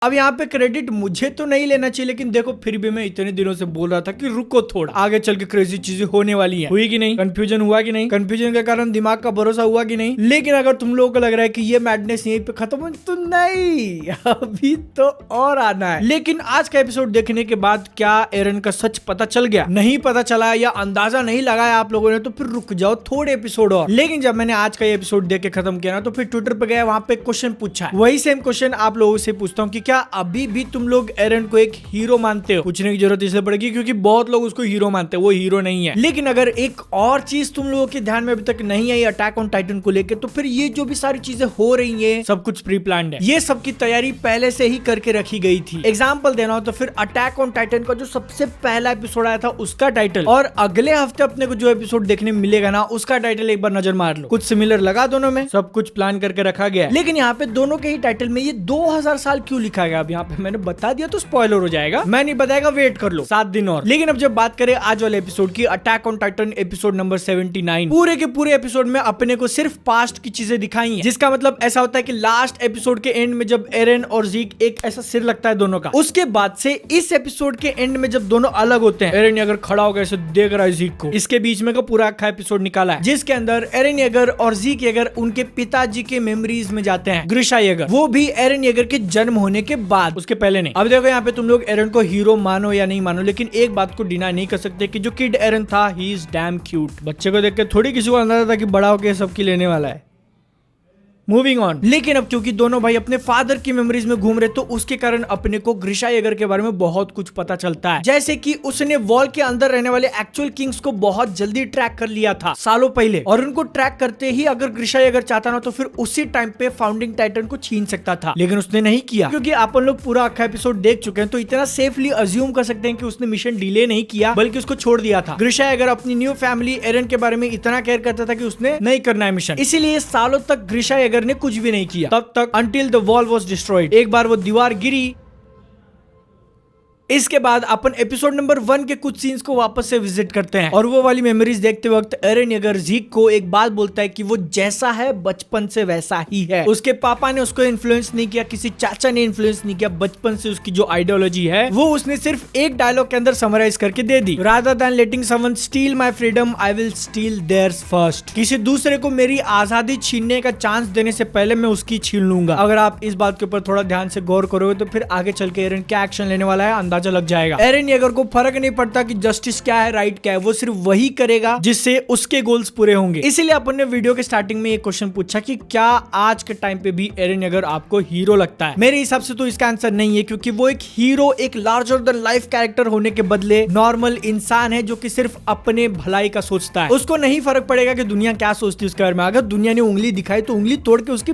अब यहाँ पे क्रेडिट मुझे तो नहीं लेना चाहिए, लेकिन देखो फिर भी मैं इतने दिनों से बोल रहा था कि रुको थोड़ा, आगे चल के क्रेजी चीजें होने वाली हैं। हुई कि नहीं? कंफ्यूजन हुआ कि नहीं? कंफ्यूजन के कारण दिमाग का भरोसा हुआ कि नहीं? लेकिन अगर तुम लोगों को लग रहा है कि ये मैडनेस यहीं पे खत्म हो, तो नहीं, अभी तो और आना है। लेकिन आज का एपिसोड देखने के बाद क्या एरन का सच पता चल गया? नहीं पता चला या अंदाजा नहीं लगाया आप लोगों ने तो फिर रुक जाओ थोड़े एपिसोड और। लेकिन जब मैंने आज का ये एपिसोड देख के खत्म किया ना, तो फिर ट्विटर पे गया, वहां पे क्वेश्चन पूछा, वही सेम क्वेश्चन आप लोगों से पूछता हूँ कि क्या अभी भी तुम लोग एरन को एक हीरो मानते हो? पूछने की जरूरत इसलिए पड़ेगी क्योंकि बहुत लोग उसको हीरो मानते हैं, वो हीरो नहीं है। लेकिन अगर एक और चीज तुम लोगों के ध्यान में अभी तक नहीं आई अटैक ऑन टाइटन को लेकर, तो फिर ये जो भी सारी चीजें हो रही है सब कुछ प्री प्लान्ड है। ये सब की तैयारी पहले से ही करके रखी गई थी। एग्जाम्पल देना हो तो फिर अटैक ऑन टाइटन का जो सबसे पहला एपिसोड आया था उसका टाइटल, और अगले हफ्ते अपने को जो एपिसोड देखने मिलेगा ना उसका टाइटल एक बार नजर मार लो। कुछ सिमिलर लगा दोनों में? सब कुछ प्लान करके रखा गया। लेकिन यहाँ पे दोनों के ही टाइटल में ये 2000 साल क्यों लिखा गया? अब यहाँ पे मैंने बता दिया तो स्पॉइलर हो जाएगा, मैं नहीं बताएगा, वेट कर लो 7 दिन और। लेकिन अब जब बात करें आज वाले एपिसोड की, attack on Titan episode number 79, पूरे के पूरे एपिसोड में अपने को सिर्फ पास्ट की चीजें दिखाई हैं। जिसका मतलब ऐसा होता है कि लास्ट एपिसोड के एंड में जब एरन और ज़ीक एक ऐसा सिर लगता है दोनों का, उसके बाद से इस एपिसोड के एंड में जब दोनों अलग होते हैं, एरन अगर खड़ा होकर ऐसे देख रहा है ज़ीक को, इसके बीच में का पूरा अक्खा एपिसोड निकाला है जिसके अंदर एरन येगर और ज़ीक येगर उनके पिताजी के मेमोरीज में जाते हैं। ग्रिशा येगर, वो भी एरन येगर के जन्म होने के बाद, उसके पहले नहीं। अब देखो यहाँ पे तुम लोग एरन को हीरो मानो या नहीं मानो, लेकिन एक बात को डिनाई नहीं कर सकते कि जो किड एरन था, ही इज डैम क्यूट। बच्चे को देख के थोड़ी किसी को अंदाजा था कि बड़ा होकर सबकी लेने वाला है। Moving on. लेकिन अब क्योंकि दोनों भाई अपने फादर की मेमोरीज में घूम रहे, तो उसके कारण अपने को ग्रिशा येगर के बारे में बहुत कुछ पता चलता है। जैसे कि उसने वॉल के अंदर रहने वाले एक्चुअल किंग्स को बहुत जल्दी ट्रैक कर लिया था सालों पहले, और उनको ट्रैक करते ही अगर ग्रिशा येगर चाहता ना तो फिर उसी टाइम पे फाउंडिंग टाइटन को छीन सकता था। लेकिन उसने नहीं किया, क्योंकि अपन लोग पूरा अक्खा एपिसोड देख चुके हैं, तो इतना सेफली अज्यूम कर सकते हैं कि उसने मिशन डिले नहीं किया बल्कि उसको छोड़ दिया था। ग्रिशा येगर अपनी न्यू फैमिली एरन के बारे में इतना केयर करता था कि उसने नहीं करना है मिशन, इसीलिए सालों तक ग्रिशा येगर ने कुछ भी नहीं किया, तब तक until the wall was destroyed। एक बार वो दीवार गिरी, इसके बाद अपन एपिसोड नंबर 1 के कुछ सीन्स को वापस से विजिट करते हैं, और वो वाली मेमोरीज देखते वक्त एरन येगर ज़ीक को एक बात बोलता है कि वो जैसा है बचपन से वैसा ही है। उसके पापा ने उसको इन्फ्लुएंस नहीं किया, किसी चाचा ने इन्फ्लुएंस नहीं किया, बचपन से उसकी जो आइडियोलॉजी है वो उसने सिर्फ एक डायलॉग के अंदर समराइज करके दे दी, rather than letting someone steal my freedom I will steal theirs first. किसी दूसरे को मेरी आजादी छीनने का चांस देने से पहले मैं उसकी छीन लूंगा। अगर आप इस बात के ऊपर थोड़ा ध्यान से गौर करोगे तो फिर आगे चल के एरन क्या एक्शन लेने वाला है अंदाजा लग जाएगा। एरन येगर को फर्क नहीं पड़ता कि जस्टिस क्या है, राइट क्या है, वो सिर्फ वही करेगा जिससे उसके गोल्स पूरे होंगे। इसीलिए अपन ने वीडियो के स्टार्टिंग में ये क्वेश्चन पूछा कि क्या आज के टाइम पे भी एरन येगर आपको हीरो लगता है? मेरे हिसाब से तो इसका आंसर नहीं है, क्योंकि वो एक हीरो, एक लार्जर देन लाइफ कैरेक्टर होने के बदले नॉर्मल इंसान है जो कि सिर्फ अपने भलाई का सोचता है। उसको नहीं फर्क पड़ेगा कि दुनिया क्या सोचती है उसके बारे में। अगर दुनिया ने उंगली दिखाई तो उंगली तोड़ के उसकी,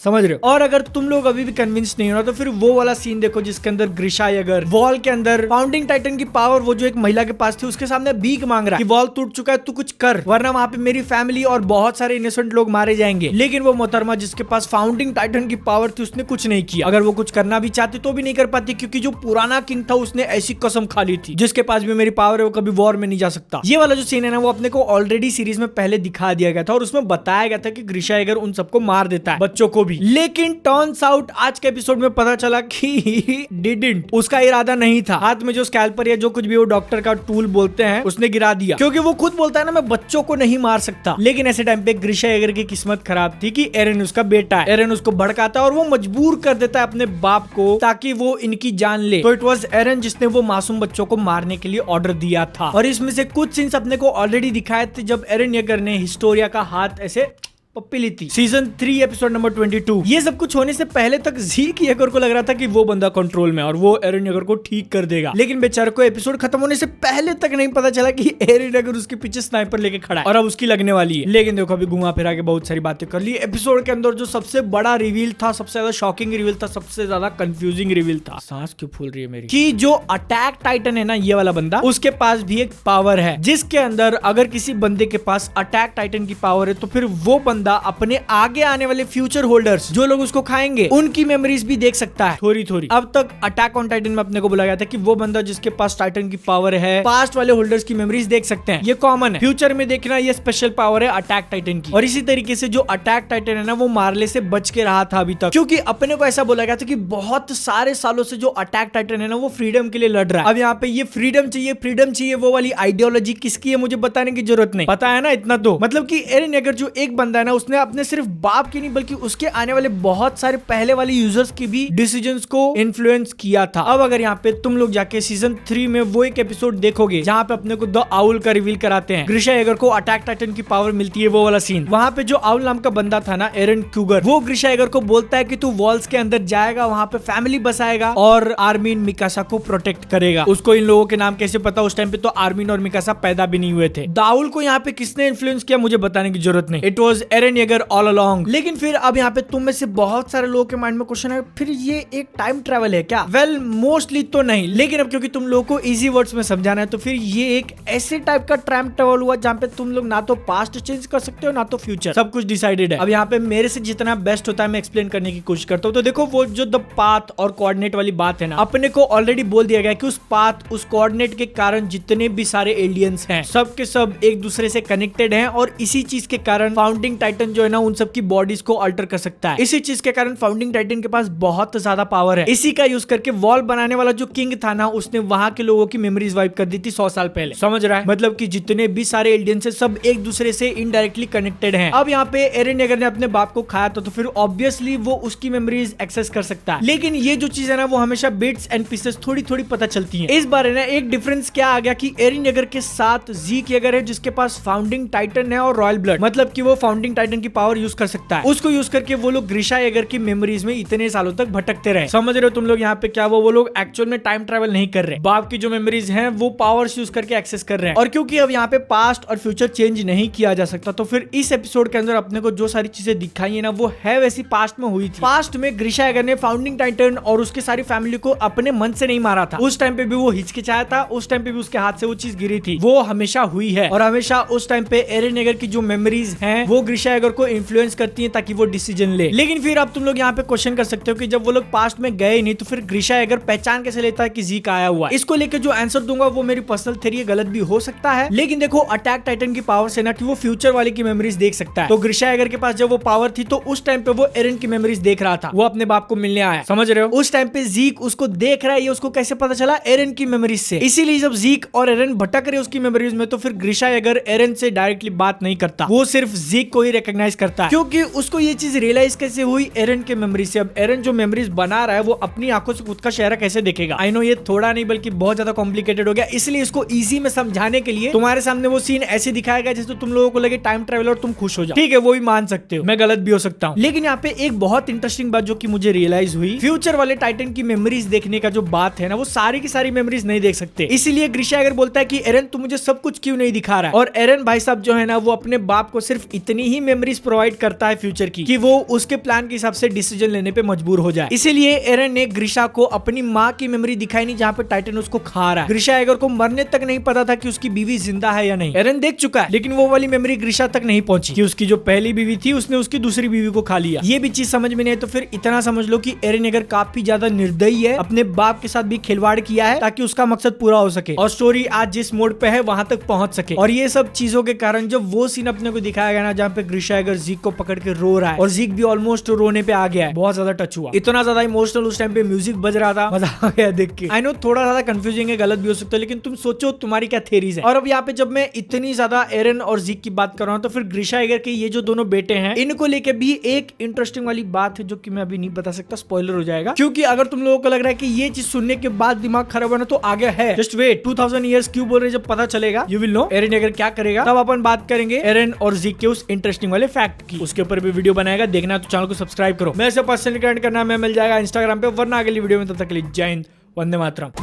समझ रहे हो? और अगर तुम लोग अभी भी कन्विंस नहीं हो तो फिर वो वाला सीन देखो जिसके अंदर ग्रिशा येगर वॉल के अंदर फाउंडिंग टाइटन की पावर, वो जो एक महिला के पास थी, उसके सामने भीख मांग रहा है कि वॉल टूट चुका है, तू कुछ कर, वरना वहां पे मेरी फैमिली और बहुत सारे इनोसेंट लोग मारे जाएंगे। लेकिन वो मोहतरमा जिसके पास फाउंडिंग टाइटन की पावर थी, उसने कुछ नहीं किया। अगर वो कुछ करना भी चाहती तो भी नहीं कर पाती, क्योंकि जो पुराना किंग था उसने ऐसी कसम खा ली थी, जिसके पास भी मेरी पावर है वो कभी वॉर में नहीं जा सकता। ये वाला जो सीन है ना, वो अपने को ऑलरेडी सीरीज में पहले दिखा दिया गया था, और उसमें बताया गया था कि ग्रिशा येगर उन सबको मार देता है, बच्चों को भी। लेकिन टर्न्स आउट आज के एपिसोड में पता चला कि डिडंट, उसका इरादा नहीं था। हाथ में जो स्कैल्पर या जो कुछ भी वो डॉक्टर का टूल बोलते हैं उसने गिरा दिया, क्योंकि वो खुद बोलता है ना मैं बच्चों को नहीं मार सकता। लेकिन ऐसे टाइम पे ग्रिशा येगर की किस्मत खराब थी कि एरन उसका बेटा है। एरन उसको भड़काता है और वो मजबूर कर देता है अपने बाप को ताकि वो इनकी जान ले। तो इट वाज एरन जिसने वो मासूम बच्चों को मारने के लिए ऑर्डर दिया था। और इसमें से कुछ सीन्स अपने को ऑलरेडी दिखाए थे जब एरन येगर ने हिस्टोरिया का हाथ ऐसे पप्पी ली थी, सीजन 3 एपिसोड नंबर 22। ये सब कुछ होने से पहले तक ज़ीक येगर को लग रहा था कि वो बंदा कंट्रोल में और वो एरन येगर को ठीक कर देगा। लेकिन बेचारे को एपिसोड खत्म होने से पहले तक नहीं पता चला कि एरन येगर उसके पीछे स्नाइपर लेके खड़ा है और अब उसकी लगने वाली है। लेकिन देखो अभी घुमा फिरा के बहुत सारी बातें कर ली। एपिसोड के अंदर जो सबसे बड़ा रिवील था, सबसे ज्यादा शॉकिंग रिवील था, सबसे ज्यादा कंफ्यूजिंग रिवील था, सांस क्यों फूल रही है मेरी, कि जो अटैक टाइटन है ना, ये वाला बंदा, उसके पास भी एक पावर है जिसके अंदर अगर किसी बंदे के पास अटैक टाइटन की पावर है तो फिर वो बंदा बंदा अपने आगे आने वाले फ्यूचर होल्डर्स, जो लोग उसको खाएंगे, उनकी मेमोरीज भी देख सकता है थोड़ी थोड़ी। अब तक अटैक ऑन टाइटन में अपने को बोला गया था कि वो बंदा जिसके पास टाइटन की पावर है, पास्ट वाले होल्डर्स की मेमोरीज देख सकते हैं, ये कॉमन है। फ्यूचर में देखना ये स्पेशल पावर है अटैक टाइटन की। और इसी तरीके से जो अटैक टाइटन है ना, वो मार्ले से बच के रहा था अभी तक, क्योंकि अपने को ऐसा बोला गया था कि बहुत सारे सालों से जो अटैक टाइटन है ना, वो फ्रीडम के लिए लड़ रहा है। अब यहाँ पे ये फ्रीडम चाहिए वो वाली आइडियोलॉजी किसकी है मुझे बताने की जरूरत नहीं, पता है ना इतना तो। मतलब कि एरन येगर जो एक बंदा है ना, उसने अपने सिर्फ बाप की नहीं बल्कि उसके आने वाले बहुत सारे पहले वाले यूजर्स की भी डिसीजंस को इन्फ्लुएंस किया था। अब अगर यहाँ पे तुम लोग जाके सीजन 3 में वो एक एपिसोड देखोगे जहाँ पे अपने को द आउल का रिवील कराते हैं, ग्रिशा येगर को अटैक टाइटन की पावर मिलती है, वो वाला सीन। वहाँ पे जो आउल नाम का बंदा था ना, एरन क्यूगर, वो ग्रिशा येगर को बोलता है कि तू वॉल्स के अंदर जाएगा, वहाँ पे फैमिली बसाएगा और आर्मीन मिकासा को प्रोटेक्ट करेगा। उसको इन लोगों के नाम कैसे पता? उस टाइम पे तो आर्मीन और मिकासा पैदा भी नहीं हुए थे। दाउल को यहाँ पे किसने इन्फ्लुएंस किया मुझे बताने की जरूरत नहीं, it was Eren Yeager all along. लेकिन फिर अब यहाँ पे तुम में से बहुत सारे लोगों के माइंड में क्वेश्चन है, फिर ये एक टाइम ट्रैवल है क्या? वेल मोस्टली तो नहीं, लेकिन अब क्योंकि तुम लोगों को इजी वर्ड्स में समझाना है, तो फिर ये एक ऐसे टाइप का टाइम ट्रैवल हुआ जहाँ पे तुम लोग ना तो पास्ट चेंज कर सकते हो ना तो फ्यूचर, सब कुछ डिसाइडेड है। अब यहाँ पे मेरे से जितना बेस्ट होता है मैं एक्सप्लेन करने की कोशिश करता हूँ। तो देखो, वो जो द पाथ और कोऑर्डिनेट वाली बात है ना, अपने को ऑलरेडी बोल दिया गया कि उस पाथ, उस कोऑर्डिनेट के कारण जितने भी सारे एलियंस हैं, सब के सब एक दूसरे से कनेक्टेड हैं, और इसी चीज के कारण फाउंडिंग टाइटन जो है ना, उन सब की बॉडीज को अल्टर कर सकता है। इसी चीज के कारण फाउंडिंग टाइटन के पास बहुत ज्यादा पावर है। इसी का यूज करके वॉल बनाने वाला जो किंग था ना, उसने वहां के लोगों की मेमोरीज वाइप कर दी थी 100 साल पहले। समझ रहा है? मतलब कि जितने भी सारे एलियंस है, सब एक दूसरे से इनडायरेक्टली कनेक्टेड हैं। अब यहाँ पे एरन येगर ने अपने बाप को खाया तो फिर ऑब्वियसली वो उसकी मेमोरीज एक्सेस कर सकता है। लेकिन ये जो चीज है ना, वो हमेशा बिट्स एंड पीसेस थोड़ी थोड़ी पता चलती है। इस बार है ना एक डिफरेंस क्या आ गया कि एरन येगर के साथ ज़ीक येगर है, जिसके पास फाउंडिंग टाइटन है और रॉयल ब्लड, मतलब कि वो फाउंडिंग टाइटन की पावर यूज कर सकता है। उसको यूज करके वो लोग ग्रिशा येगर की मेमोरीज में इतने सालों तक भटकते रहे। समझ रहे हो तुम लोग यहाँ पे क्या? वो लोग एक्चुअल में टाइम ट्रैवल नहीं कर रहे, बाप की जो मेमोरीज हैं वो पावर्स यूज करके एक्सेस कर रहे हैं। और क्योंकि अब यहाँ पे पास्ट और फ्यूचर चेंज नहीं किया जा सकता, तो फिर इस एपिसोड के अंदर अपने को जो सारी चीजें दिखाई है ना, वो है वैसी पास्ट में हुई थी। पास्ट में ग्रिशा येगर ने फाउंडिंग टाइटन और उसकी सारी फैमिली को अपने मन से नहीं मारा था। उस टाइम पे भी वो हिचकिचाया था, उस टाइम पे भी उसके हाथ से वो चीज गिरी थी, वो हमेशा हुई है। और हमेशा उस टाइम पे एरन येगर की जो मेमोरीज हैं, वो ग्रिशा येगर को इन्फ्लुएंस करती हैं ताकि वो डिसीजन ले। लेकिन फिर अब तुम लोग यहाँ पे क्वेश्चन कर सकते हो कि जब वो लोग पास्ट में गए नहीं, तो फिर ग्रिशा येगर पहचान कैसे लेता है कि ज़ीक आया हुआ है? इसको लेकर जो आंसर दूंगा वो मेरी पर्सनल थ्योरी है, गलत भी हो सकता है। लेकिन देखो, अटैक टाइटन की पावर से ना कि वो फ्यूचर वाले की मेमोरीज देख सकता है, तो ग्रिशा येगर के पास जब वो पावर थी तो उस टाइम पे वो एरन की मेमोरीज देख रहा था, वो अपने बाप को मिलने आया। समझ रहे हो? उस टाइम पे ज़ीक उसको देख रहा है, ये उसको कैसे पता चला? एरन की मेमोरीज से। इसीलिए जब ज़ीक और एरन भटक रहे उसकी मेमोरीज में, तो फिर ग्रिशा येगर एरन से डायरेक्टली बात नहीं करता, वो सिर्फ ज़ीक को ही रिकॉग्नाइज करता है, क्योंकि उसको ये चीज रियलाइज कैसे हुई? एरन के मेमोरी से। अब एरन जो मेमोरीज बना रहा है, वो अपनी आंखों से खुद का चेहरा कैसे देखेगा? आई नो ये थोड़ा नहीं बल्कि बहुत ज्यादा कॉम्प्लिकेटेड हो गया, इसलिए इसको इजी में समझाने के लिए तुम्हारे सामने वो सीन ऐसे दिखाएगा जैसे तुम लोगों को लगे टाइम ट्रैवल और तुम खुश हो जाओ। ठीक है, वो भी मान सकते हो, मैं गलत भी हो सकता हूँ। लेकिन यहाँ पे एक बहुत इंटरेस्टिंग बात जो कि मुझे रियलाइज हुई, फ्यूचर वाले टाइटन की मेमोरीज देखने का जो बात है ना, वो सारी की सारी मेमोरीज नहीं देख सकते। इसीलिए ग्रिशा येगर बोलता है कि एरन तू मुझे सब कुछ क्यों नहीं दिखा रहा है? और एरन भाई साहब जो है ना, वो अपने बाप को सिर्फ इतनी ही मेमोरीज प्रोवाइड करता है फ्यूचर की कि वो उसके प्लान के हिसाब से डिसीजन लेने पे मजबूर हो जाए। इसीलिए एरन ने ग्रिशा को अपनी माँ की मेमोरी दिखाई नहीं जहाँ पे टाइटन उसको खा रहा है। ग्रिशा येगर को मरने तक नहीं पता था कि उसकी बीवी जिंदा है या नहीं। एरन देख चुका है, लेकिन वो वाली मेमोरी ग्रिशा तक नहीं पहुंची कि उसकी जो पहली बीवी थी उसने उसकी दूसरी बीवी को खा लिया। ये भी चीज समझ में नहीं है, तो फिर इतना समझ लो कि एरन येगर काफी ज्यादा निर्दयी है, अपने बाप के साथ भी खिलवाड़ किया है ताकि उसका मकसद पूरा हो सके और स्टोरी आज जिस मोड पे है वहां तक पहुंच सके। और ये सब चीजों के कारण जब वो सीन अपने को दिखाया गया ना, जहाँ पे ग्रिशा येगर ज़ीक को पकड़ के रो रहा है और ज़ीक भी ऑलमोस्ट रोने पे आ गया है, बहुत ज्यादा टच हुआ, इतना ज्यादा इमोशनल उस टाइम पे म्यूजिक बज रहा था, मजा आ गया देख के। आई नो थोड़ा ज्यादा कंफ्यूजिंग है, गलत भी हो सकता है, लेकिन तुम सोचो तुम्हारी क्या थेरीज है। और अब यहाँ पे जब मैं इतनी ज्यादा एरन और ज़ीक की बात कर रहा हूँ, तो फिर ग्रिशा येगर के ये जो दोनों बेटे हैं, इनको लेके भी एक इंटरेस्टिंग वाली बात है जो कि मैं अभी नहीं बता सकता, स्पॉइलर हो जाएगा। क्योंकि अगर तुम लोगों को लग रहा है कि ये चीज सुनने के बाद दिमाग खराब होना, तो आगे है, जस्ट वेट, 2000 ईयर्स क्यों बोल रहे, जब पता चलेगा you will know Eren Yeager क्या करेगा, तब अपन बात करेंगे एरन और ज़ीक के उस इंटरेस्टिंग वाले फैक्ट की। उसके ऊपर भी वीडियो बनाएगा, देखना तो चैनल को सब्सक्राइब करो। मैं ऐसे पर्सनली कनेक्ट करना मैं मिल जाएगा इंस्टाग्राम पे, वरना अगली वीडियो में। तब तक के लिए जय हिंद, वंदे मातरम।